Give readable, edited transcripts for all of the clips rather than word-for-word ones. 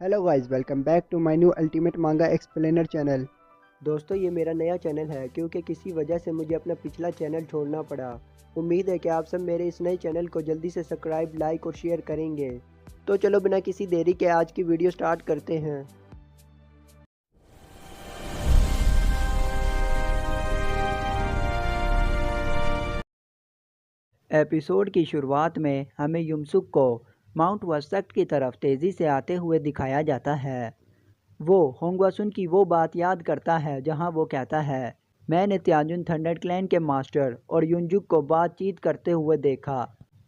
Hello guys, welcome back to my new ultimate manga explainer channel. दोस्तों, ये मेरा नया चैनल है क्योंकि किसी वजह से मुझे अपना पिछला चैनल छोड़ना पड़ा। उम्मीद है कि आप सब मेरे इस नए चैनल को जल्दी से सब्सक्राइब, लाइक और शेयर करेंगे। तो चलो बिना किसी देरी के आज की वीडियो स्टार्ट करते हैं। एपिसोड की शुरुआत में हमें युमसुक को माउंट वसक्ट की तरफ तेज़ी से आते हुए दिखाया जाता है। वो होंगवासुन की वो बात याद करता है जहां वो कहता है, मैंने त्याजुन थंडर क्लैन के मास्टर और युनजुक को बातचीत करते हुए देखा।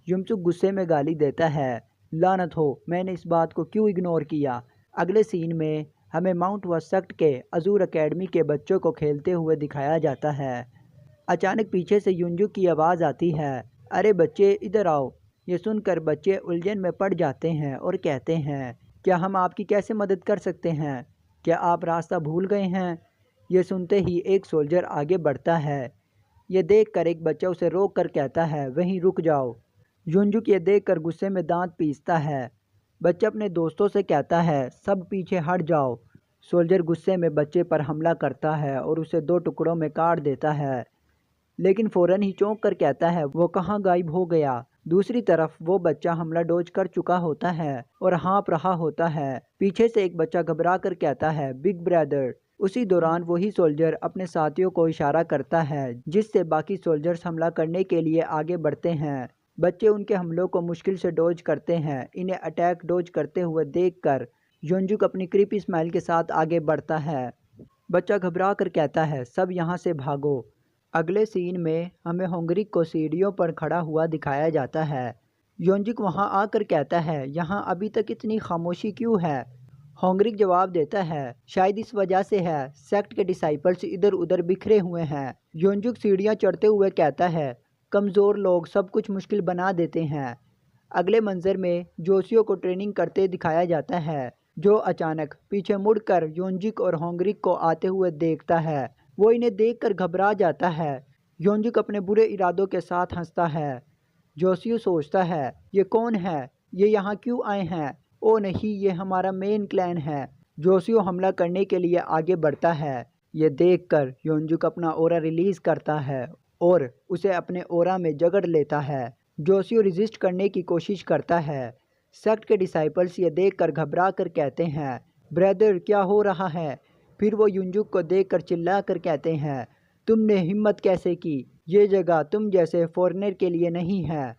युमसुक गुस्से में गाली देता है, लानत हो, मैंने इस बात को क्यों इग्नोर किया। अगले सीन में हमें माउंट वसक्ट के अजूर एकेडमी के बच्चों को खेलते हुए दिखाया जाता है। अचानक पीछे से युनजुक की आवाज़ आती है, अरे बच्चे इधर आओ। ये सुनकर बच्चे उलझन में पड़ जाते हैं और कहते हैं, क्या हम आपकी कैसे मदद कर सकते हैं? क्या आप रास्ता भूल गए हैं? ये सुनते ही एक सोल्जर आगे बढ़ता है। ये देखकर एक बच्चा उसे रोक कर कहता है, वहीं रुक जाओ। युनजुक ये देखकर गुस्से में दांत पीसता है। बच्चा अपने दोस्तों से कहता है, सब पीछे हट जाओ। सोल्जर गुस्से में बच्चे पर हमला करता है और उसे दो टुकड़ों में काट देता है, लेकिन फ़ौरन ही चौंक कर कहता है, वो कहाँ गायब हो गया। दूसरी तरफ वो बच्चा हमला डोज कर चुका होता है और हाँफ रहा होता है। पीछे से एक बच्चा घबरा कर कहता है, बिग ब्रदर। उसी दौरान वही सोल्जर अपने साथियों को इशारा करता है, जिससे बाकी सोल्जर्स हमला करने के लिए आगे बढ़ते हैं। बच्चे उनके हमलों को मुश्किल से डोज करते हैं। इन्हें अटैक डोज करते हुए देखकर योंजुक अपनी क्रीपी स्माइल के साथ आगे बढ़ता है। बच्चा घबरा कर कहता है, सब यहाँ से भागो। अगले सीन में हमें होंगरिक को सीढ़ियों पर खड़ा हुआ दिखाया जाता है। योंजिक वहां आकर कहता है, यहाँ अभी तक इतनी खामोशी क्यों है? होंगरिक जवाब देता है, शायद इस वजह से है, सेक्ट के डिसाइपल्स इधर उधर बिखरे हुए हैं। योंजुक सीढ़ियाँ चढ़ते हुए कहता है, कमज़ोर लोग सब कुछ मुश्किल बना देते हैं। अगले मंजर में जोशियो को ट्रेनिंग करते दिखाया जाता है, जो अचानक पीछे मुड़कर योंजिक और होंगरिक को आते हुए देखता है। वो इन्हें देखकर घबरा जाता है। योंजुक अपने बुरे इरादों के साथ हंसता है। जोशियो सोचता है, ये कौन है? ये यहाँ क्यों आए हैं? ओ नहीं, ये हमारा मेन क्लैन है। जोशियो हमला करने के लिए आगे बढ़ता है। ये देखकर योंजुक अपना ओरा रिलीज करता है और उसे अपने ओरा में जकड़ लेता है। जोशियो रिजिस्ट करने की कोशिश करता है। सेक्ट के डिसाइपल्स ये देखकर घबरा कर कहते हैं, ब्रदर क्या हो रहा है? फिर वो युनजुक को देखकर चिल्ला कर कहते हैं, तुमने हिम्मत कैसे की? ये जगह तुम जैसे फॉरेनर के लिए नहीं है।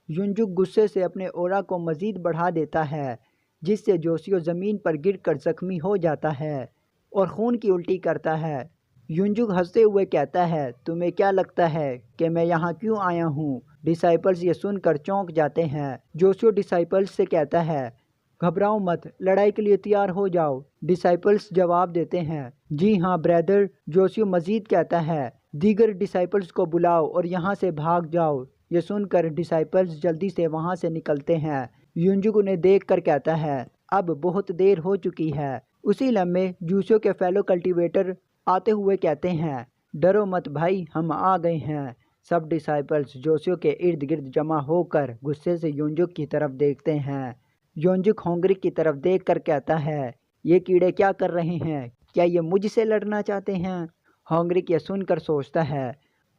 युनजुक गुस्से से अपने ओरा को मज़ीद बढ़ा देता है, जिससे जोशियो ज़मीन पर गिरकर जख्मी हो जाता है और खून की उल्टी करता है। युनजुक हंसते हुए कहता है, तुम्हें क्या लगता है कि मैं यहाँ क्यों आया हूँ? डिसाइपल्स ये सुनकर चौंक जाते हैं। जोशियो डिसाइपल्स से कहता है, घबराओ मत, लड़ाई के लिए तैयार हो जाओ। डिसाइपल्स जवाब देते हैं, जी हाँ ब्रदर। जोशियो मजीद कहता है, दीगर डिसाइपल्स को बुलाओ और यहाँ से भाग जाओ। ये सुनकर डिसाइपल्स जल्दी से वहाँ से निकलते हैं। युनजुक उन्हें देख कर कहता है, अब बहुत देर हो चुकी है। उसी लम्हे जोशियो के फेलो कल्टीवेटर आते हुए कहते हैं, डरो मत भाई, हम आ गए हैं। सब डिसाइपल्स जोशियो के इर्द गिर्द जमा होकर गुस्से से युनजुक की तरफ देखते हैं। योंजुक होंगरिक की तरफ देखकर कहता है, ये कीड़े क्या कर रहे हैं? क्या ये मुझसे लड़ना चाहते हैं? होंगरिक ये सुनकर सोचता है,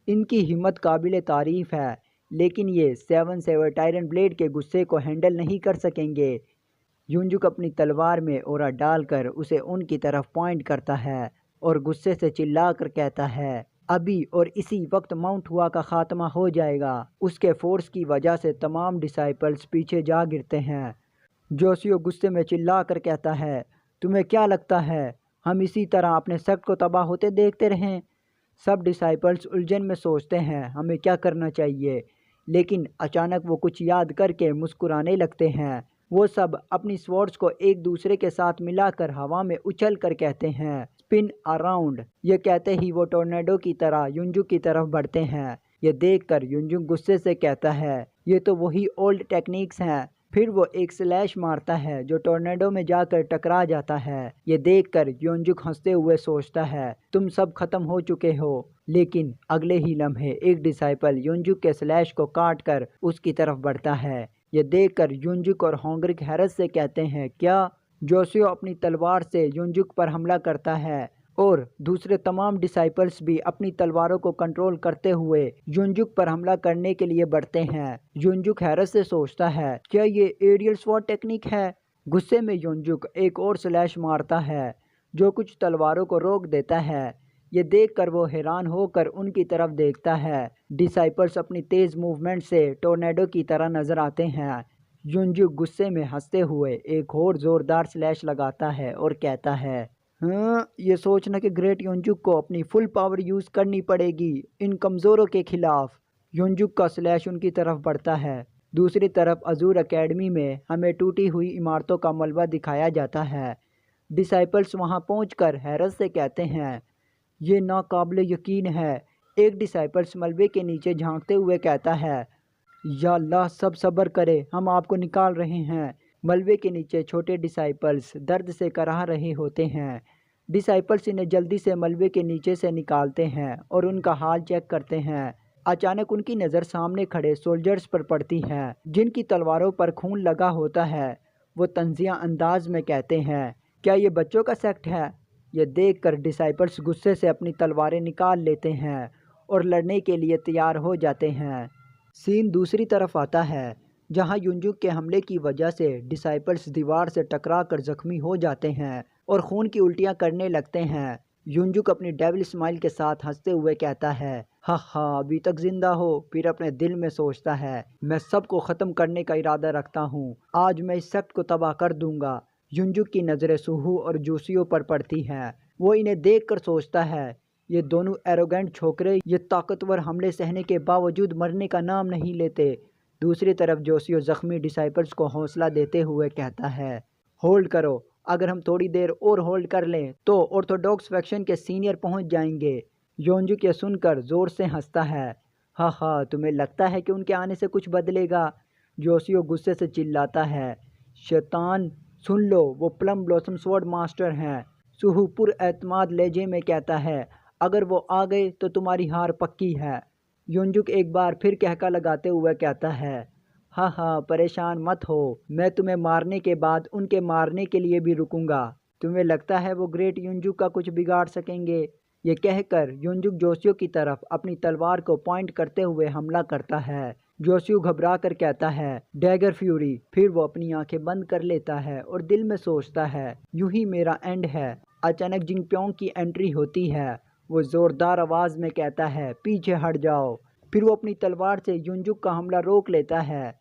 इनकी हिम्मत काबिल तारीफ़ है, लेकिन ये 7 सेवर टायरन ब्लेड के गुस्से को हैंडल नहीं कर सकेंगे। युनजुक अपनी तलवार में ओरा डालकर उसे उनकी तरफ पॉइंट करता है और गुस्से से चिल्ला कर कहता है, अभी और इसी वक्त माउंट हुआ का खात्मा हो जाएगा। उसके फोर्स की वजह से तमाम डिसाइपल्स पीछे जा गिरते हैं। जोशियो गुस्से में चिल्ला कर कहता है, तुम्हें क्या लगता है हम इसी तरह अपने सेक्ट को तबाह होते देखते रहें? सब डिसाइपल्स उलझन में सोचते हैं हमें क्या करना चाहिए, लेकिन अचानक वो कुछ याद करके मुस्कुराने लगते हैं। वो सब अपनी स्वॉर्ड्स को एक दूसरे के साथ मिलाकर हवा में उछल कर कहते हैं, स्पिन अराउंड। ये कहते ही वो टोर्नेडो की तरह युनजुक की तरफ बढ़ते हैं। ये देखकर युनजुक गुस्से से कहता है, ये तो वही ओल्ड टेक्निक्स हैं। फिर वो एक स्लैश मारता है जो टोर्नेडो में जाकर टकरा जाता है। ये देखकर योंजुक हंसते हुए सोचता है, तुम सब खत्म हो चुके हो। लेकिन अगले ही लम्हे एक डिसाइपल योंजुक के स्लैश को काट कर उसकी तरफ बढ़ता है। ये देखकर योंजुक और होंगरिक हैरत से कहते हैं, क्या जोसियो अपनी तलवार से युनजुक पर हमला करता है और दूसरे तमाम डिसाइपल्स भी अपनी तलवारों को कंट्रोल करते हुए युनजुक पर हमला करने के लिए बढ़ते हैं। युनजुक हैरत से सोचता है, क्या ये एरियल स्वॉट टेक्निक है? गुस्से में युनजुक एक और स्लैश मारता है जो कुछ तलवारों को रोक देता है। ये देखकर वो हैरान होकर उनकी तरफ देखता है। डिसाइपल्स अपनी तेज मूवमेंट से टोर्नेडो की तरह नजर आते हैं। युनजुक गुस्से में हंसते हुए एक और जोरदार स्लैश लगाता है और कहता है, हाँ, ये सोचना कि ग्रेट युनजुक को अपनी फुल पावर यूज़ करनी पड़ेगी इन कमज़ोरों के खिलाफ। युनजुक का स्लैश उनकी तरफ बढ़ता है। दूसरी तरफ अजूर एकेडमी में हमें टूटी हुई इमारतों का मलबा दिखाया जाता है। डिसाइपल्स वहां पहुंचकर हैरत से कहते हैं, ये नाकाबिले यकीन है। एक डिसाइपल्स मलबे के नीचे झांकते हुए कहता है, या अल्लाह, सब सब्र करे, हम आपको निकाल रहे हैं। मलबे के नीचे छोटे डिसाइपल्स दर्द से कराह रहे होते हैं। डिसाइपल्स इन्हें जल्दी से मलबे के नीचे से निकालते हैं और उनका हाल चेक करते हैं। अचानक उनकी नज़र सामने खड़े सोल्जर्स पर पड़ती है जिनकी तलवारों पर खून लगा होता है। वो तंजिया अंदाज में कहते हैं, क्या ये बच्चों का सेक्ट है? ये देखकर डिसाइपल्स गुस्से से अपनी तलवारें निकाल लेते हैं और लड़ने के लिए तैयार हो जाते हैं। सीन दूसरी तरफ आता है जहां युनजुक के हमले की वजह से डिसाइपल्स दीवार से टकराकर जख्मी हो जाते हैं और खून की उल्टियां करने लगते हैं। युनजुक अपनी डेविल स्माइल के साथ हंसते हुए कहता है, हा हा, अभी तक जिंदा हो। फिर अपने दिल में सोचता है, मैं सबको ख़त्म करने का इरादा रखता हूँ, आज मैं इस सेक्ट को तबाह कर दूंगा। युनजुक की नज़रें सुहू और जूसियो पर पड़ती हैं। वो इन्हें देखकर सोचता है, ये दोनों एरोगेंट छोकरे ये ताकतवर हमले सहने के बावजूद मरने का नाम नहीं लेते। दूसरी तरफ जोसियो जख्मी डिसाइपल्स को हौसला देते हुए कहता है, होल्ड करो, अगर हम थोड़ी देर और होल्ड कर लें तो ऑर्थोडॉक्स फैक्शन के सीनियर पहुंच जाएंगे। योंजुक ये सुनकर ज़ोर से हंसता है, हा हा, तुम्हें लगता है कि उनके आने से कुछ बदलेगा? जोसियो गुस्से से चिल्लाता है, शैतान, सुन लो, वो प्लम ब्लॉसम स्वॉर्ड मास्टर हैं। सुहू पुरएतमाद लहजे में कहता है, अगर वो आ गए तो तुम्हारी हार पक्की है। युनजुक एक बार फिर कहका लगाते हुए कहता है, हाँ हाँ, परेशान मत हो, मैं तुम्हें मारने के बाद उनके मारने के लिए भी रुकूंगा। तुम्हें लगता है वो ग्रेट युनजुक का कुछ बिगाड़ सकेंगे? ये कहकर युनजुक जोसियो की तरफ अपनी तलवार को पॉइंट करते हुए हमला करता है। जोसियो घबरा कर कहता है, डैगर फ्यूरी। फिर वो अपनी आंखें बंद कर लेता है और दिल में सोचता है, यूं ही मेरा एंड है। अचानक जिंगप्योंग की एंट्री होती है। वो ज़ोरदार आवाज़ में कहता है, पीछे हट जाओ। फिर वो अपनी तलवार से युनजुक का हमला रोक लेता है।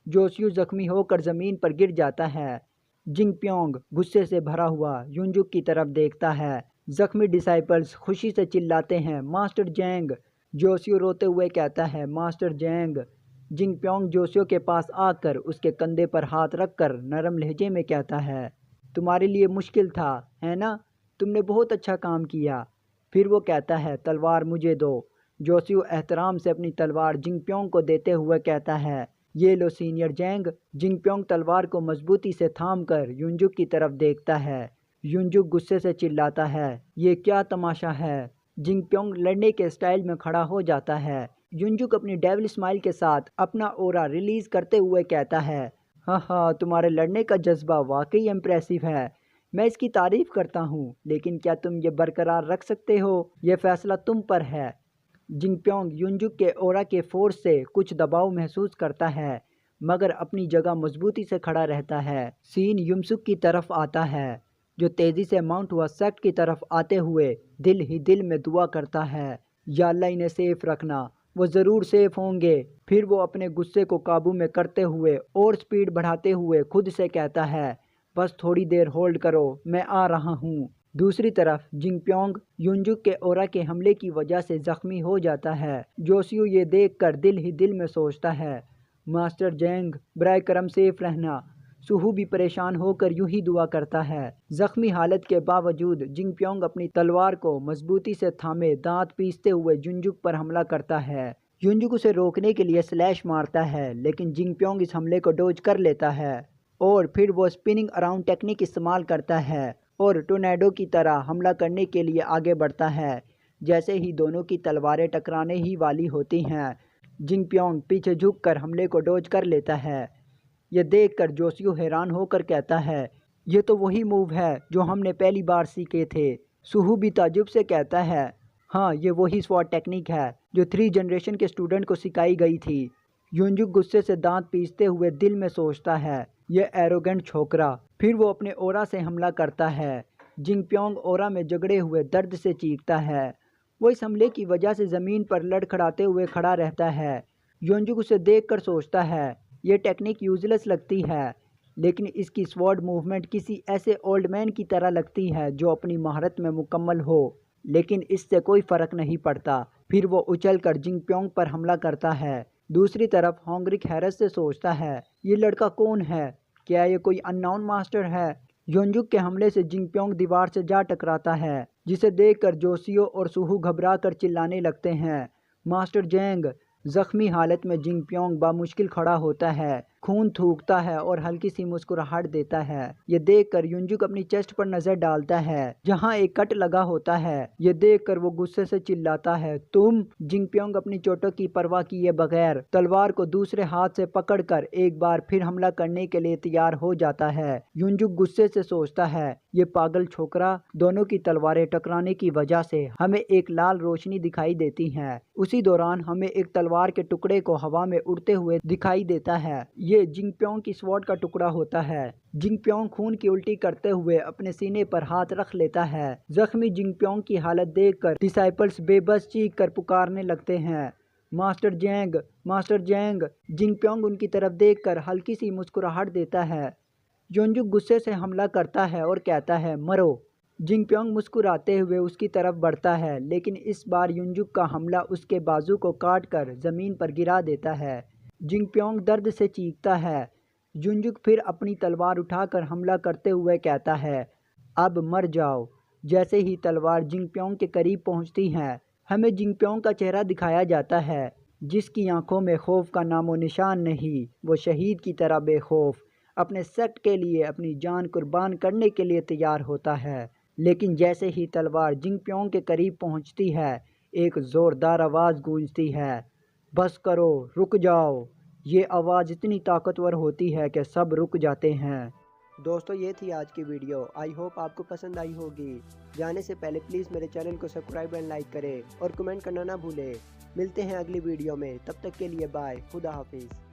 जोसियो जख्मी होकर ज़मीन पर गिर जाता है। जिंगप्योंग गुस्से से भरा हुआ युनजुक की तरफ देखता है। जख्मी डिसाइपल्स खुशी से चिल्लाते हैं, मास्टर जैंग। जोसियो रोते हुए कहता है, मास्टर जैंग। जिंगप्योंग जोसियो के पास आकर उसके कंधे पर हाथ रखकर नरम लहजे में कहता है, तुम्हारे लिए मुश्किल था, है ना? तुमने बहुत अच्छा काम किया। फिर वो कहता है, तलवार मुझे दो। जोसियो एहतराम से अपनी तलवार जिंगप्योंग को देते हुए कहता है, ये लो सीनियर जैंग। जिंगप्योंग तलवार को मजबूती से थाम कर युनजुक की तरफ देखता है। युनजुक गुस्से से चिल्लाता है, ये क्या तमाशा है? जिंगप्योंग लड़ने के स्टाइल में खड़ा हो जाता है। युनजुक अपनी डेविल स्माइल के साथ अपना ओरा रिलीज करते हुए कहता है, हाँ हाँ, तुम्हारे लड़ने का जज्बा वाकई इम्प्रेसिव है, मैं इसकी तारीफ करता हूँ, लेकिन क्या तुम ये बरकरार रख सकते हो? यह फैसला तुम पर है। जिंगप्योंग युनजुक के ओरा के फोर्स से कुछ दबाव महसूस करता है मगर अपनी जगह मजबूती से खड़ा रहता है। सीन युमसुक की तरफ आता है जो तेज़ी से माउंट वसेक्ट की तरफ आते हुए दिल ही दिल में दुआ करता है, या अल्लाह इन्हें सेफ रखना, वो ज़रूर सेफ होंगे। फिर वो अपने गुस्से को काबू में करते हुए और स्पीड बढ़ाते हुए खुद से कहता है, बस थोड़ी देर होल्ड करो, मैं आ रहा हूँ। दूसरी तरफ जिंगप्योंग युनजुक के ओरा के हमले की वजह से जख्मी हो जाता है। जोसियो ये देखकर दिल ही दिल में सोचता है, मास्टर जैंग, बराए करम सेफ रहना। सुहू भी परेशान होकर यूं ही दुआ करता है। जख्मी हालत के बावजूद जिंगप्योंग अपनी तलवार को मजबूती से थामे दांत पीसते हुए युनजुक पर हमला करता है। युनजुक उसे रोकने के लिए स्लैश मारता है लेकिन जिंगप्योंग इस हमले को डोज कर लेता है और फिर वो स्पिनिंग अराउंड टेक्निक इस्तेमाल करता है और टोर्नेडो की तरह हमला करने के लिए आगे बढ़ता है। जैसे ही दोनों की तलवारें टकराने ही वाली होती हैं, जिंगप्योंग पीछे झुककर हमले को डोज कर लेता है। यह देखकर जोसियो हैरान होकर कहता है, ये तो वही मूव है जो हमने पहली बार सीखे थे। सुहू भी ताज्जुब से कहता है, हाँ ये वही स्वॉट टेक्निक है जो 3 जनरेशन के स्टूडेंट को सिखाई गई थी। युनजुक गुस्से से दांत पीसते हुए दिल में सोचता है, ये एरोगेंट छोकरा। फिर वो अपने ओरा से हमला करता है। जिंगप्योंग ओरा में जगड़े हुए दर्द से चीखता है। वो इस हमले की वजह से ज़मीन पर लड़खड़ाते हुए खड़ा रहता है। युनजुक उसे देखकर सोचता है, ये टेक्निक यूजलेस लगती है, लेकिन इसकी स्वॉर्ड मूवमेंट किसी ऐसे ओल्ड मैन की तरह लगती है जो अपनी महारत में मुकम्मल हो। लेकिन इससे कोई फ़र्क नहीं पड़ता। फिर वो उछलकर जिंगप्योंग पर हमला करता है। दूसरी तरफ होंगरिक हैरत से सोचता है, ये लड़का कौन है? क्या ये कोई अननोन मास्टर है? योंजुक के हमले से जिंगप्योंग दीवार से जा टकराता है, जिसे देखकर जोसियो और सुहू घबराकर चिल्लाने लगते हैं। मास्टर जेंग। जख्मी हालत में जिंगप्योंग बामुश्किल खड़ा होता है, खून थूकता है और हल्की सी मुस्कुराहट देता है। ये देखकर युनजुक अपनी चेस्ट पर नजर डालता है जहां एक कट लगा होता है। ये देखकर वो गुस्से से चिल्लाता है, तुम? जिंगप्योंग अपनी चोटों की परवाह किए बगैर तलवार को दूसरे हाथ से पकड़कर एक बार फिर हमला करने के लिए तैयार हो जाता है। युनजुक गुस्से से सोचता है, ये पागल छोकरा। दोनों की तलवारें टकराने की वजह से हमें एक लाल रोशनी दिखाई देती है। उसी दौरान हमें एक तलवार के टुकड़े को हवा में उड़ते हुए दिखाई देता है। ये जिंगप्योंग की स्वॉर्ड का टुकड़ा होता है। जिंगप्योंग खून की उल्टी करते हुए अपने सीने पर हाथ रख लेता है। जख्मी जिंगप्योंग की हालत देखकर डिसाइपल्स बेबस चीख कर पुकारने लगते हैं, मास्टर जेंग, मास्टर जेंग। जिंगप्योंग उनकी तरफ देखकर हल्की सी मुस्कुराहट देता है। योंजुक गुस्से से हमला करता है और कहता है, मरो। जिंगप्योंग मुस्कुराते हुए उसकी तरफ बढ़ता है, लेकिन इस बार युनजुक का हमला उसके बाजू को काटकर ज़मीन पर गिरा देता है। जिंगप्योंग दर्द से चीखता है। युनजुक फिर अपनी तलवार उठाकर हमला करते हुए कहता है, अब मर जाओ। जैसे ही तलवार जिंगप्योंग के करीब पहुंचती है, हमें जिंगप्योंग का चेहरा दिखाया जाता है, जिसकी आंखों में खौफ का नामो निशान नहीं। वो शहीद की तरह बेखौफ अपने सेक्ट के लिए अपनी जान कुर्बान करने के लिए तैयार होता है। लेकिन जैसे ही तलवार जिंगप्योंग के करीब पहुंचती है, एक ज़ोरदार आवाज़ गूंजती है, बस करो, रुक जाओ। ये आवाज़ इतनी ताकतवर होती है कि सब रुक जाते हैं। दोस्तों, ये थी आज की वीडियो। आई होप आपको पसंद आई होगी। जाने से पहले प्लीज़ मेरे चैनल को सब्सक्राइब एंड लाइक करें और कमेंट करना ना भूलें। मिलते हैं अगली वीडियो में, तब तक के लिए बाय, खुदा हाफिज़।